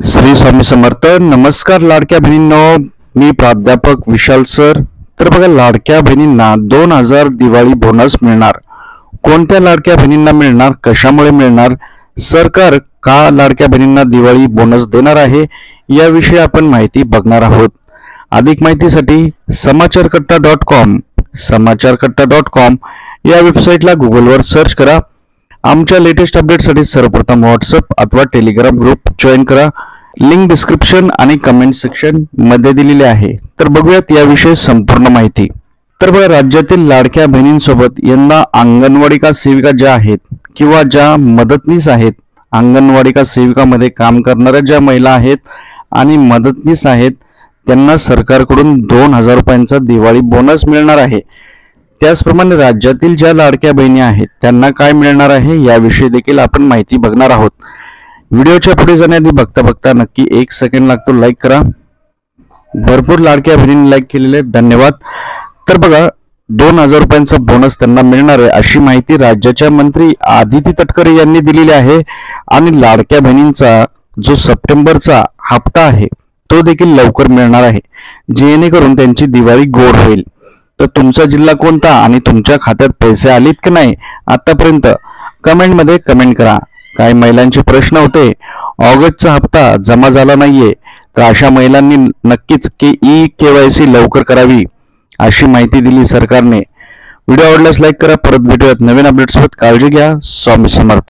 श्री स्वामी समर्थ. नमस्कार लाडक्या बहिणींनो, मी प्राध्यापक विशाल सर. तर बघा, लाडक्या बहिणींना 2000 दिवाळी बोनस मिळणार. कोणत्या लाडक्या बहिणींना मिळणार, कशामुळे मिळणार, सरकार का लाडक्या बहिणींना दिवाळी बोनस देणार आहे, याविषयी आपण माहिती बघणार आहोत. अधिक माहितीसाठी समाचारकट्टा.com या वेबसाईटला गुगलवर सर्च करा. आमच्या लेटेस्ट अपडेटसाठी सर्वप्रथम व्हॉट्सअप अथवा टेलिग्राम ग्रुप जॉईन करा. लिंक डिस्क्रिप्शन आणि कमेंट सेक्शन मध्ये दिलेली आहे. तर बघूयात याविषयी संपूर्ण माहिती. तर बघा, राज्यातील लाडक्या बहिणींसोबत यंदा अंगणवाडी सेविका ज्या आहेत किंवा ज्या मदतनीस आहेत, अंगणवाडी सेविकामध्ये काम करणाऱ्या ज्या महिला आहेत आणि मदतनीस आहेत, त्यांना सरकारकडून 2000 रुपयांचा दिवाळी बोनस मिळणार आहे. त्याचप्रमाणे राज्यातील ज्या लाडक्या बहिणी आहेत त्यांना काय मिळणार आहे, याविषयी देखील आपण माहिती बघणार आहोत. व्हिडिओच्या पुढे जाण्याआधी बघता नक्की 1 सेकंड लागतो, लाईक करा. भरपूर लाडक्या बहिणींनी लाईक केलेले, धन्यवाद. तर बघा, 2000 रुपयांचा बोनस त्यांना मिळणार आहे अशी माहिती राज्याच्या मंत्री आदिती तटकरे यांनी दिलेली आहे. आणि लाडक्या बहिणींचा जो सप्टेंबरचा हप्ता आहे तो देखील लवकर मिळणार आहे, जेणेकरून त्यांची दिवाळी गोड होईल. तर तुमचा जिल्हा कोणता आणि तुमच्या खात्यात पैसे आलेत की नाही आतापर्यंत, कमेंटमध्ये कमेंट करा. काही महिलांचे प्रश्न होते, ऑगस्टचा हप्ता जमा झाला नाहीये, तर अशा महिलांनी नक्कीच KYC लवकर करावी अशी माहिती दिली सरकारने. व्हिडिओ आवडल्यास लाईक करा. परत भेटूयात नवीन अपडेट्ससोबत. काळजी घ्या. स्वामी समर्थ.